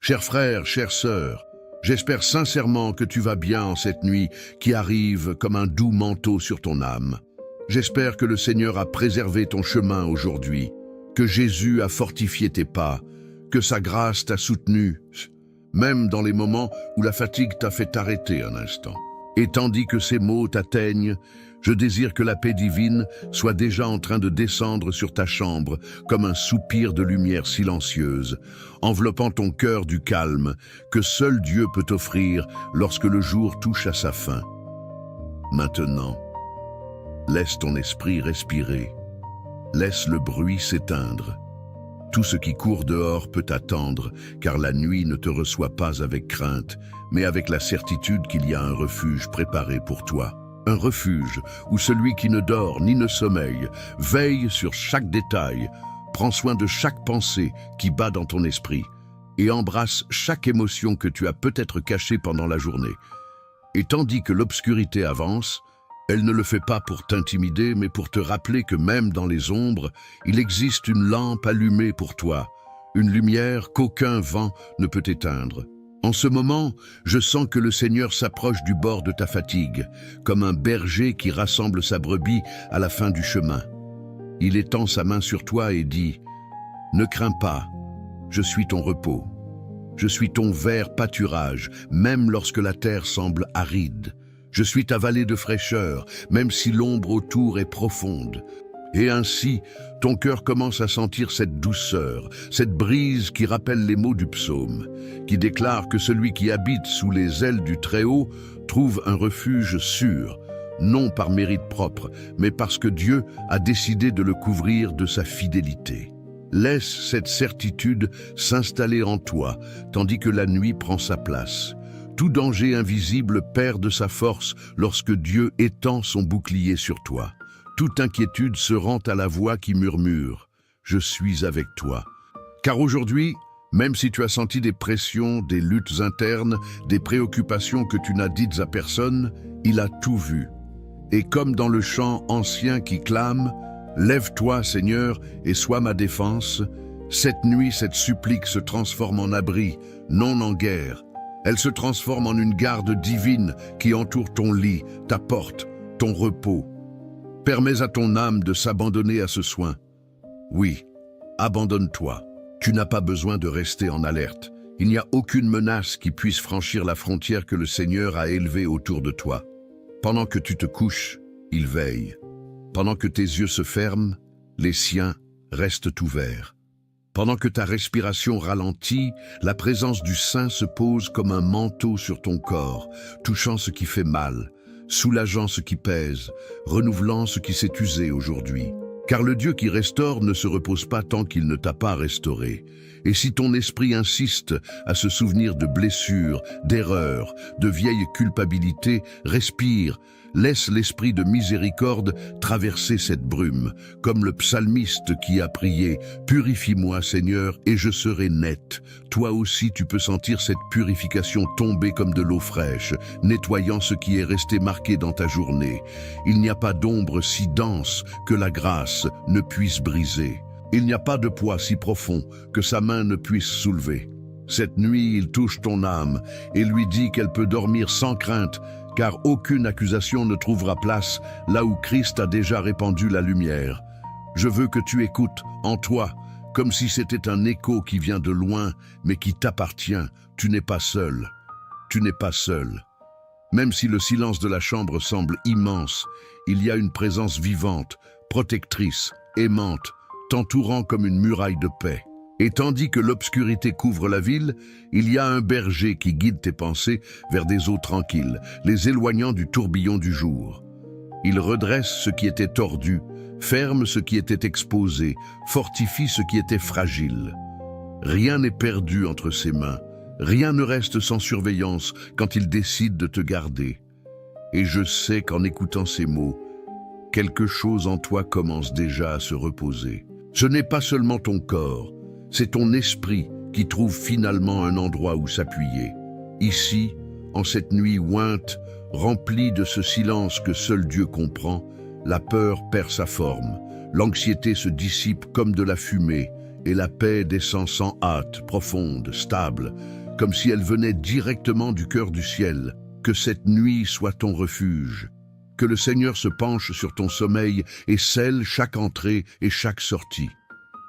Chers frères, chères sœurs, j'espère sincèrement que tu vas bien en cette nuit qui arrive comme un doux manteau sur ton âme. J'espère que le Seigneur a préservé ton chemin aujourd'hui, que Jésus a fortifié tes pas, que sa grâce t'a soutenu, même dans les moments où la fatigue t'a fait t'arrêter un instant. Et tandis que ces mots t'atteignent, je désire que la paix divine soit déjà en train de descendre sur ta chambre comme un soupir de lumière silencieuse, enveloppant ton cœur du calme que seul Dieu peut t'offrir lorsque le jour touche à sa fin. Maintenant, laisse ton esprit respirer, laisse le bruit s'éteindre. Tout ce qui court dehors peut attendre, car la nuit ne te reçoit pas avec crainte, mais avec la certitude qu'il y a un refuge préparé pour toi. Un refuge où celui qui ne dort ni ne sommeille veille sur chaque détail, prend soin de chaque pensée qui bat dans ton esprit et embrasse chaque émotion que tu as peut-être cachée pendant la journée. Et tandis que l'obscurité avance, elle ne le fait pas pour t'intimider, mais pour te rappeler que même dans les ombres, il existe une lampe allumée pour toi, une lumière qu'aucun vent ne peut éteindre. En ce moment, je sens que le Seigneur s'approche du bord de ta fatigue, comme un berger qui rassemble sa brebis à la fin du chemin. Il étend sa main sur toi et dit « Ne crains pas, je suis ton repos. Je suis ton vert pâturage, même lorsque la terre semble aride. Je suis ta vallée de fraîcheur, même si l'ombre autour est profonde. » Et ainsi, ton cœur commence à sentir cette douceur, cette brise qui rappelle les mots du psaume, qui déclare que celui qui habite sous les ailes du Très-Haut trouve un refuge sûr, non par mérite propre, mais parce que Dieu a décidé de le couvrir de sa fidélité. Laisse cette certitude s'installer en toi, tandis que la nuit prend sa place. Tout danger invisible perd de sa force lorsque Dieu étend son bouclier sur toi. Toute inquiétude se rend à la voix qui murmure « Je suis avec toi ». Car aujourd'hui, même si tu as senti des pressions, des luttes internes, des préoccupations que tu n'as dites à personne, il a tout vu. Et comme dans le chant ancien qui clame « Lève-toi, Seigneur, et sois ma défense », cette nuit, cette supplique se transforme en abri, non en guerre. Elle se transforme en une garde divine qui entoure ton lit, ta porte, ton repos. Permets à ton âme de s'abandonner à ce soin. Oui, abandonne-toi. Tu n'as pas besoin de rester en alerte. Il n'y a aucune menace qui puisse franchir la frontière que le Seigneur a élevée autour de toi. Pendant que tu te couches, il veille. Pendant que tes yeux se ferment, les siens restent ouverts. Pendant que ta respiration ralentit, la présence du Saint se pose comme un manteau sur ton corps, touchant ce qui fait mal, soulageant ce qui pèse, renouvelant ce qui s'est usé aujourd'hui. Car le Dieu qui restaure ne se repose pas tant qu'il ne t'a pas restauré. Et si ton esprit insiste à se souvenir de blessures, d'erreurs, de vieilles culpabilités, respire, laisse l'esprit de miséricorde traverser cette brume, comme le psalmiste qui a prié « Purifie-moi, Seigneur, et je serai net ». Toi aussi, tu peux sentir cette purification tomber comme de l'eau fraîche, nettoyant ce qui est resté marqué dans ta journée. Il n'y a pas d'ombre si dense que la grâce ne puisse briser. Il n'y a pas de poids si profond que sa main ne puisse soulever. Cette nuit, il touche ton âme et lui dit qu'elle peut dormir sans crainte, car aucune accusation ne trouvera place là où Christ a déjà répandu la lumière. Je veux que tu écoutes en toi, comme si c'était un écho qui vient de loin, mais qui t'appartient. Tu n'es pas seul. Tu n'es pas seul. Même si le silence de la chambre semble immense, il y a une présence vivante, protectrice, aimante, t'entourant comme une muraille de paix. Et tandis que l'obscurité couvre la ville, il y a un berger qui guide tes pensées vers des eaux tranquilles, les éloignant du tourbillon du jour. Il redresse ce qui était tordu, ferme ce qui était exposé, fortifie ce qui était fragile. Rien n'est perdu entre ses mains, rien ne reste sans surveillance quand il décide de te garder. Et je sais qu'en écoutant ces mots, quelque chose en toi commence déjà à se reposer. Ce n'est pas seulement ton corps, c'est ton esprit qui trouve finalement un endroit où s'appuyer. Ici, en cette nuit ointe, remplie de ce silence que seul Dieu comprend, la peur perd sa forme, l'anxiété se dissipe comme de la fumée, et la paix descend sans hâte, profonde, stable, comme si elle venait directement du cœur du ciel. Que cette nuit soit ton refuge. Que le Seigneur se penche sur ton sommeil et scelle chaque entrée et chaque sortie.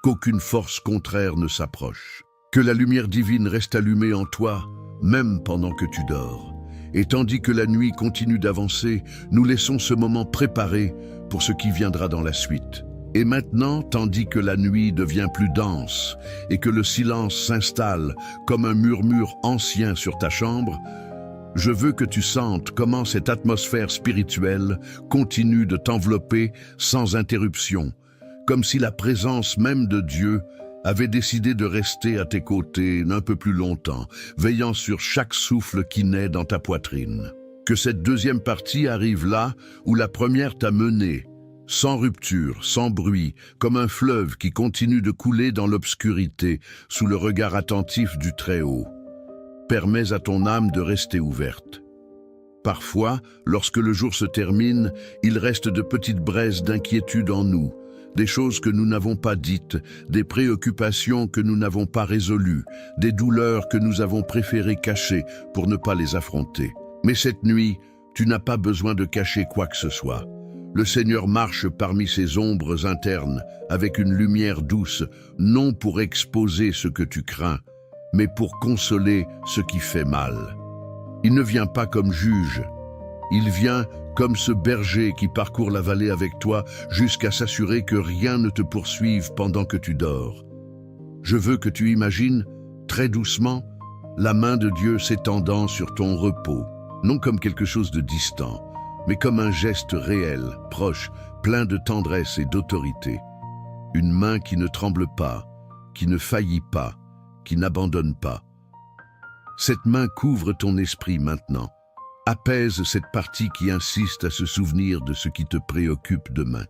Qu'aucune force contraire ne s'approche. Que la lumière divine reste allumée en toi, même pendant que tu dors. Et tandis que la nuit continue d'avancer, nous laissons ce moment préparé pour ce qui viendra dans la suite. Et maintenant, tandis que la nuit devient plus dense et que le silence s'installe comme un murmure ancien sur ta chambre, je veux que tu sentes comment cette atmosphère spirituelle continue de t'envelopper sans interruption, comme si la présence même de Dieu avait décidé de rester à tes côtés un peu plus longtemps, veillant sur chaque souffle qui naît dans ta poitrine. Que cette deuxième partie arrive là où la première t'a mené, sans rupture, sans bruit, comme un fleuve qui continue de couler dans l'obscurité sous le regard attentif du Très-Haut. Permets à ton âme de rester ouverte. Parfois, lorsque le jour se termine, il reste de petites braises d'inquiétude en nous, des choses que nous n'avons pas dites, des préoccupations que nous n'avons pas résolues, des douleurs que nous avons préféré cacher pour ne pas les affronter. Mais cette nuit, tu n'as pas besoin de cacher quoi que ce soit. Le Seigneur marche parmi ces ombres internes avec une lumière douce, non pour exposer ce que tu crains, mais pour consoler ce qui fait mal. Il ne vient pas comme juge, il vient comme ce berger qui parcourt la vallée avec toi jusqu'à s'assurer que rien ne te poursuive pendant que tu dors. Je veux que tu imagines, très doucement, la main de Dieu s'étendant sur ton repos, non comme quelque chose de distant, mais comme un geste réel, proche, plein de tendresse et d'autorité. Une main qui ne tremble pas, qui ne faillit pas, qui n'abandonne pas. Cette main couvre ton esprit maintenant, apaise cette partie qui insiste à se souvenir de ce qui te préoccupe demain,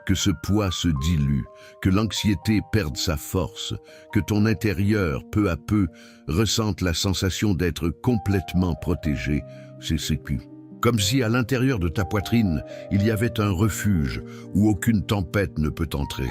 que ce poids se dilue, que l'anxiété perde sa force, que ton intérieur, peu à peu, ressente la sensation d'être complètement protégé, c'est sécu. Comme si à l'intérieur de ta poitrine, il y avait un refuge où aucune tempête ne peut entrer.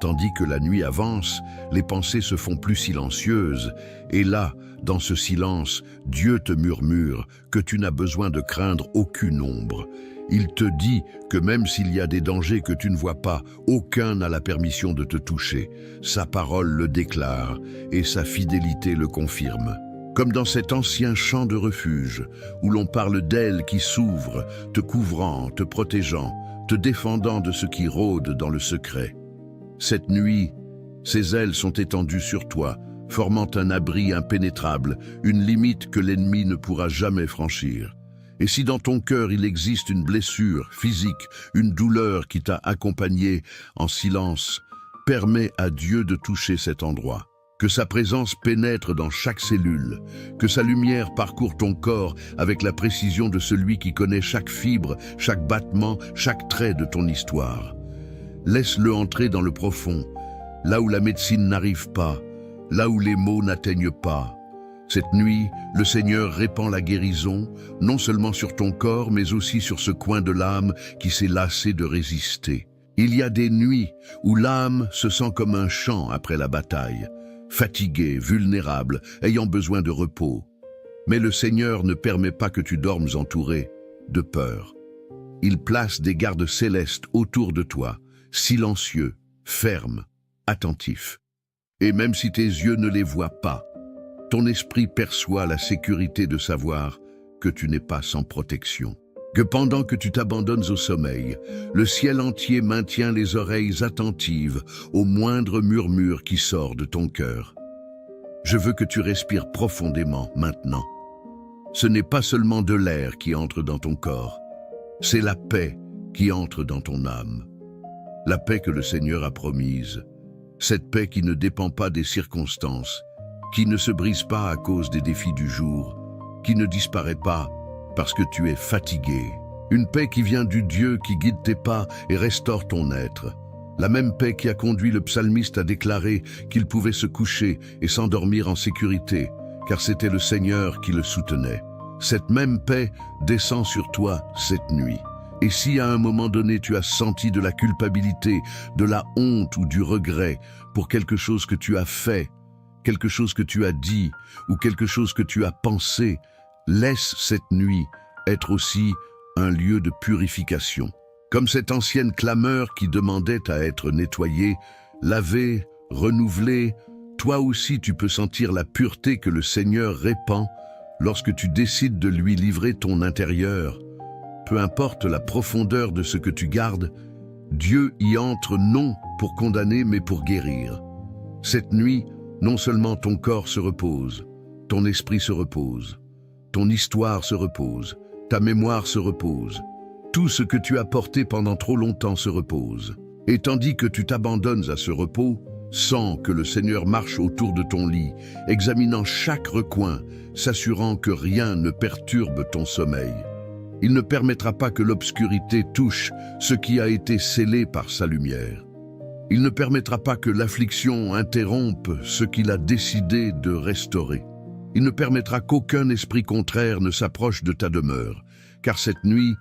Tandis que la nuit avance, les pensées se font plus silencieuses, et là, dans ce silence, Dieu te murmure que tu n'as besoin de craindre aucune ombre. Il te dit que même s'il y a des dangers que tu ne vois pas, aucun n'a la permission de te toucher. Sa parole le déclare, et sa fidélité le confirme. Comme dans cet ancien champ de refuge, où l'on parle d'ailes qui s'ouvrent, te couvrant, te protégeant, te défendant de ce qui rôde dans le secret. Cette nuit, ses ailes sont étendues sur toi, formant un abri impénétrable, une limite que l'ennemi ne pourra jamais franchir. Et si dans ton cœur il existe une blessure physique, une douleur qui t'a accompagné en silence, permets à Dieu de toucher cet endroit. Que sa présence pénètre dans chaque cellule, que sa lumière parcourt ton corps avec la précision de celui qui connaît chaque fibre, chaque battement, chaque trait de ton histoire. Laisse-le entrer dans le profond, là où la médecine n'arrive pas, là où les mots n'atteignent pas. Cette nuit, le Seigneur répand la guérison, non seulement sur ton corps, mais aussi sur ce coin de l'âme qui s'est lassé de résister. Il y a des nuits où l'âme se sent comme un champ après la bataille, fatiguée, vulnérable, ayant besoin de repos. Mais le Seigneur ne permet pas que tu dormes entouré de peur. Il place des gardes célestes autour de toi, silencieux, fermes, attentifs. Et même si tes yeux ne les voient pas, ton esprit perçoit la sécurité de savoir que tu n'es pas sans protection. Que pendant que tu t'abandonnes au sommeil, le ciel entier maintient les oreilles attentives au moindre murmure qui sort de ton cœur. Je veux que tu respires profondément maintenant. Ce n'est pas seulement de l'air qui entre dans ton corps, c'est la paix qui entre dans ton âme. La paix que le Seigneur a promise, cette paix qui ne dépend pas des circonstances, qui ne se brise pas à cause des défis du jour, qui ne disparaît pas parce que tu es fatigué. Une paix qui vient du Dieu qui guide tes pas et restaure ton être. La même paix qui a conduit le psalmiste à déclarer qu'il pouvait se coucher et s'endormir en sécurité, car c'était le Seigneur qui le soutenait. Cette même paix descend sur toi cette nuit. Et si à un moment donné tu as senti de la culpabilité, de la honte ou du regret pour quelque chose que tu as fait, quelque chose que tu as dit ou quelque chose que tu as pensé, laisse cette nuit être aussi un lieu de purification. Comme cette ancienne clameur qui demandait à être nettoyée, lavée, renouvelée, toi aussi tu peux sentir la pureté que le Seigneur répand lorsque tu décides de lui livrer ton intérieur. Peu importe la profondeur de ce que tu gardes, Dieu y entre non pour condamner mais pour guérir. Cette nuit, non seulement ton corps se repose, ton esprit se repose, ton histoire se repose, ta mémoire se repose. Tout ce que tu as porté pendant trop longtemps se repose. Et tandis que tu t'abandonnes à ce repos, sens que le Seigneur marche autour de ton lit, examinant chaque recoin, s'assurant que rien ne perturbe ton sommeil. Il ne permettra pas que l'obscurité touche ce qui a été scellé par sa lumière. Il ne permettra pas que l'affliction interrompe ce qu'il a décidé de restaurer. Il ne permettra qu'aucun esprit contraire ne s'approche de ta demeure, car cette nuit,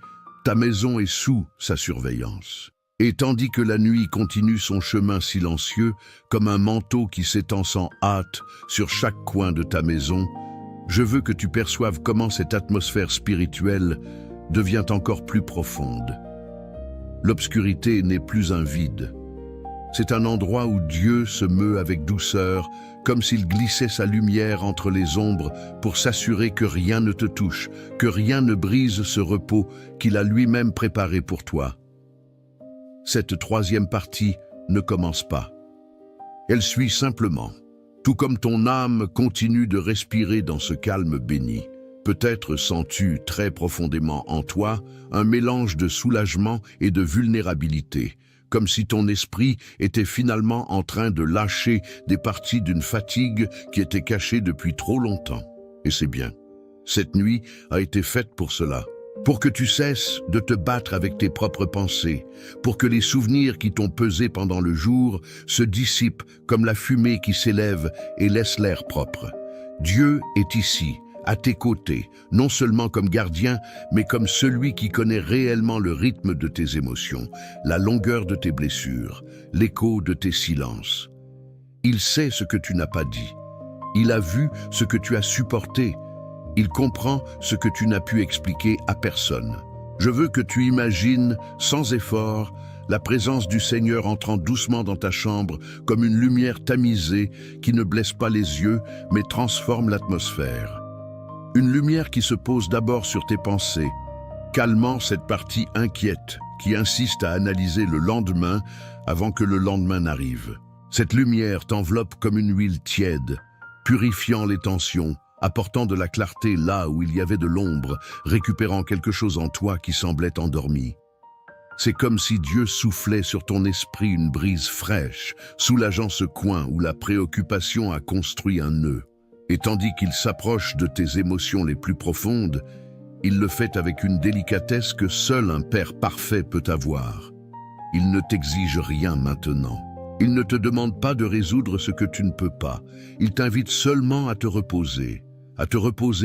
ta maison est sous sa surveillance. Et tandis que la nuit continue son chemin silencieux, comme un manteau qui s'étend sans hâte sur chaque coin de ta maison, je veux que tu perçoives comment cette atmosphère spirituelle devient encore plus profonde. L'obscurité n'est plus un vide. C'est un endroit où Dieu se meut avec douceur, comme s'il glissait sa lumière entre les ombres pour s'assurer que rien ne te touche, que rien ne brise ce repos qu'il a lui-même préparé pour toi. Cette troisième partie ne commence pas. Elle suit simplement, tout comme ton âme continue de respirer dans ce calme béni. Peut-être sens-tu très profondément en toi un mélange de soulagement et de vulnérabilité, comme si ton esprit était finalement en train de lâcher des parties d'une fatigue qui était cachée depuis trop longtemps. Et c'est bien. Cette nuit a été faite pour cela. Pour que tu cesses de te battre avec tes propres pensées, pour que les souvenirs qui t'ont pesé pendant le jour se dissipent comme la fumée qui s'élève et laisse l'air propre. Dieu est ici, à tes côtés, non seulement comme gardien, mais comme celui qui connaît réellement le rythme de tes émotions, la longueur de tes blessures, l'écho de tes silences. Il sait ce que tu n'as pas dit. Il a vu ce que tu as supporté. Il comprend ce que tu n'as pu expliquer à personne. Je veux que tu imagines, sans effort, la présence du Seigneur entrant doucement dans ta chambre comme une lumière tamisée qui ne blesse pas les yeux, mais transforme l'atmosphère. Une lumière qui se pose d'abord sur tes pensées, calmant cette partie inquiète qui insiste à analyser le lendemain avant que le lendemain n'arrive. Cette lumière t'enveloppe comme une huile tiède, purifiant les tensions, apportant de la clarté là où il y avait de l'ombre, récupérant quelque chose en toi qui semblait endormi. C'est comme si Dieu soufflait sur ton esprit une brise fraîche, soulageant ce coin où la préoccupation a construit un nœud. Et tandis qu'il s'approche de tes émotions les plus profondes, il le fait avec une délicatesse que seul un Père parfait peut avoir. Il ne t'exige rien maintenant. Il ne te demande pas de résoudre ce que tu ne peux pas. Il t'invite seulement à te reposer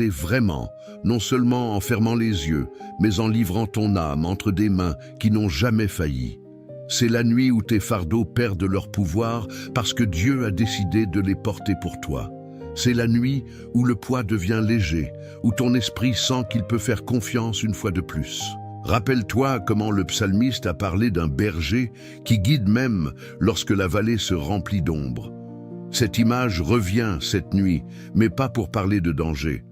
vraiment, non seulement en fermant les yeux, mais en livrant ton âme entre des mains qui n'ont jamais failli. C'est la nuit où tes fardeaux perdent leur pouvoir parce que Dieu a décidé de les porter pour toi. C'est la nuit où le poids devient léger, où ton esprit sent qu'il peut faire confiance une fois de plus. Rappelle-toi comment le psalmiste a parlé d'un berger qui guide même lorsque la vallée se remplit d'ombre. Cette image revient cette nuit, mais pas pour parler de danger.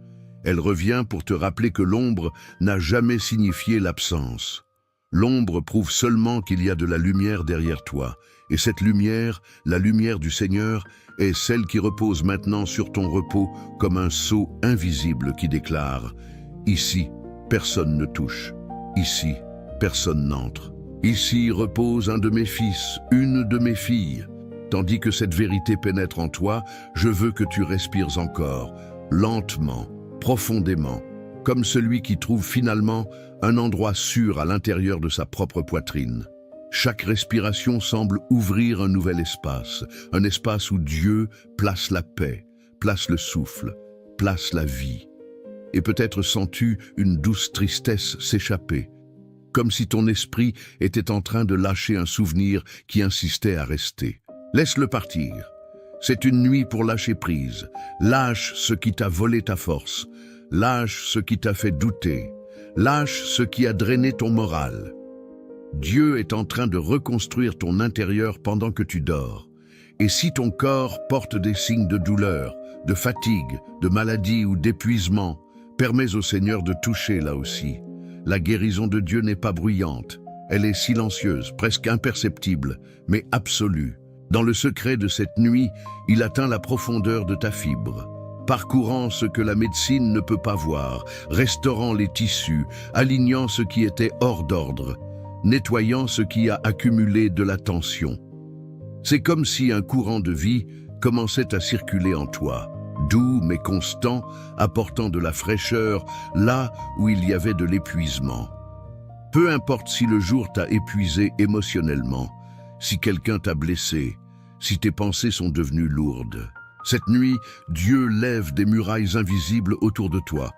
Elle revient pour te rappeler que l'ombre n'a jamais signifié l'absence. L'ombre prouve seulement qu'il y a de la lumière derrière toi, et cette lumière, la lumière du Seigneur, est celle qui repose maintenant sur ton repos comme un sceau invisible qui déclare « Ici, personne ne touche. Ici, personne n'entre. Ici repose un de mes fils, une de mes filles. » Tandis que cette vérité pénètre en toi, je veux que tu respires encore, lentement, profondément, comme celui qui trouve finalement un endroit sûr à l'intérieur de sa propre poitrine. Chaque respiration semble ouvrir un nouvel espace, un espace où Dieu place la paix, place le souffle, place la vie. Et peut-être sens-tu une douce tristesse s'échapper, comme si ton esprit était en train de lâcher un souvenir qui insistait à rester. Laisse-le partir. C'est une nuit pour lâcher prise. Lâche ce qui t'a volé ta force. Lâche ce qui t'a fait douter. Lâche ce qui a drainé ton moral. Dieu est en train de reconstruire ton intérieur pendant que tu dors. Et si ton corps porte des signes de douleur, de fatigue, de maladie ou d'épuisement, permets au Seigneur de toucher là aussi. La guérison de Dieu n'est pas bruyante. Elle est silencieuse, presque imperceptible, mais absolue. Dans le secret de cette nuit, il atteint la profondeur de ta fibre. Parcourant ce que la médecine ne peut pas voir, restaurant les tissus, alignant ce qui était hors d'ordre, nettoyant ce qui a accumulé de la tension. C'est comme si un courant de vie commençait à circuler en toi, doux mais constant, apportant de la fraîcheur là où il y avait de l'épuisement. Peu importe si le jour t'a épuisé émotionnellement, si quelqu'un t'a blessé, si tes pensées sont devenues lourdes. Cette nuit, Dieu lève des murailles invisibles autour de toi,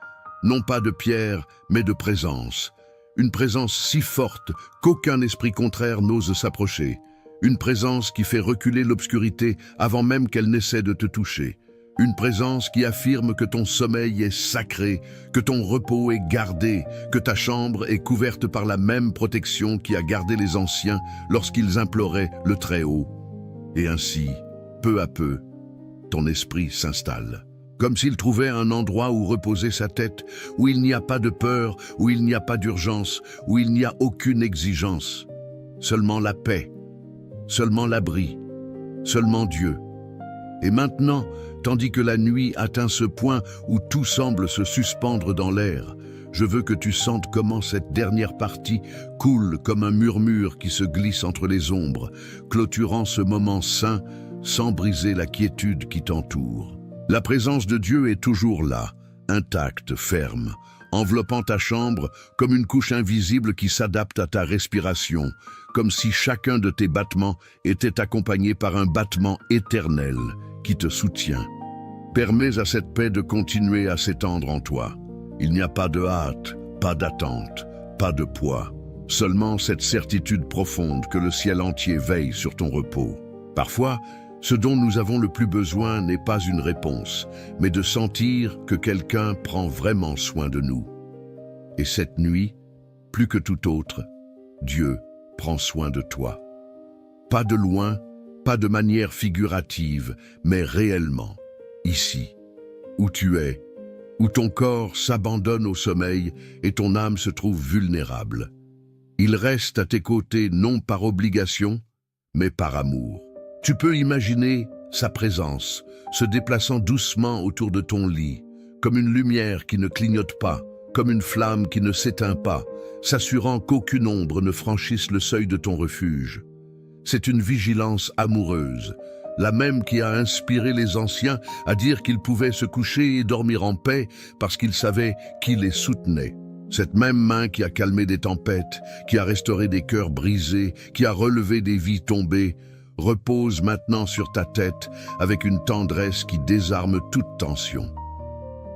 non pas de pierre, mais de présence. Une présence si forte qu'aucun esprit contraire n'ose s'approcher. Une présence qui fait reculer l'obscurité avant même qu'elle n'essaie de te toucher. Une présence qui affirme que ton sommeil est sacré, que ton repos est gardé, que ta chambre est couverte par la même protection qui a gardé les anciens lorsqu'ils imploraient le Très-Haut. Et ainsi, peu à peu, ton esprit s'installe. Comme s'il trouvait un endroit où reposer sa tête, où il n'y a pas de peur, où il n'y a pas d'urgence, où il n'y a aucune exigence. Seulement la paix, seulement l'abri, seulement Dieu. Et maintenant, tandis que la nuit atteint ce point où tout semble se suspendre dans l'air, je veux que tu sentes comment cette dernière partie coule comme un murmure qui se glisse entre les ombres, clôturant ce moment saint sans briser la quiétude qui t'entoure. La présence de Dieu est toujours là, intacte, ferme, enveloppant ta chambre comme une couche invisible qui s'adapte à ta respiration, comme si chacun de tes battements était accompagné par un battement éternel qui te soutient. Permets à cette paix de continuer à s'étendre en toi. Il n'y a pas de hâte, pas d'attente, pas de poids, seulement cette certitude profonde que le ciel entier veille sur ton repos. Parfois, ce dont nous avons le plus besoin n'est pas une réponse, mais de sentir que quelqu'un prend vraiment soin de nous. Et cette nuit, plus que tout autre, Dieu prend soin de toi. Pas de loin, pas de manière figurative, mais réellement, ici, où tu es, où ton corps s'abandonne au sommeil et ton âme se trouve vulnérable. Il reste à tes côtés non par obligation, mais par amour. Tu peux imaginer sa présence, se déplaçant doucement autour de ton lit, comme une lumière qui ne clignote pas, comme une flamme qui ne s'éteint pas, s'assurant qu'aucune ombre ne franchisse le seuil de ton refuge. C'est une vigilance amoureuse, la même qui a inspiré les anciens à dire qu'ils pouvaient se coucher et dormir en paix parce qu'ils savaient qui les soutenait. Cette même main qui a calmé des tempêtes, qui a restauré des cœurs brisés, qui a relevé des vies tombées, repose maintenant sur ta tête avec une tendresse qui désarme toute tension.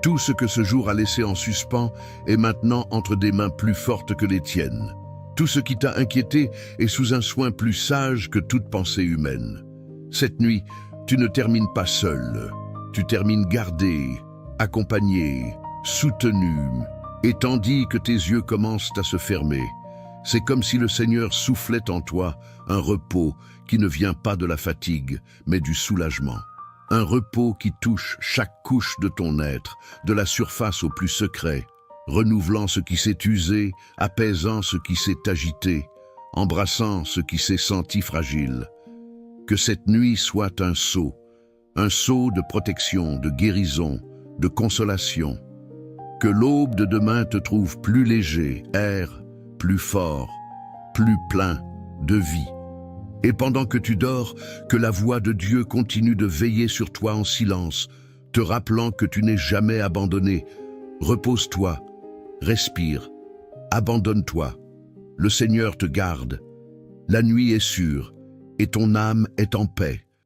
Tout ce que ce jour a laissé en suspens est maintenant entre des mains plus fortes que les tiennes. Tout ce qui t'a inquiété est sous un soin plus sage que toute pensée humaine. Cette nuit, tu ne termines pas seul. Tu termines gardé, accompagné, soutenu. Et tandis que tes yeux commencent à se fermer, c'est comme si le Seigneur soufflait en toi un repos qui ne vient pas de la fatigue, mais du soulagement. Un repos qui touche chaque couche de ton être, de la surface au plus secret, renouvelant ce qui s'est usé, apaisant ce qui s'est agité, embrassant ce qui s'est senti fragile. Que cette nuit soit un sceau de protection, de guérison, de consolation. Que l'aube de demain te trouve plus léger, air, plus fort, plus plein de vie. Et pendant que tu dors, que la voix de Dieu continue de veiller sur toi en silence, te rappelant que tu n'es jamais abandonné. Repose-toi, respire, abandonne-toi. Le Seigneur te garde. La nuit est sûre et ton âme est en paix.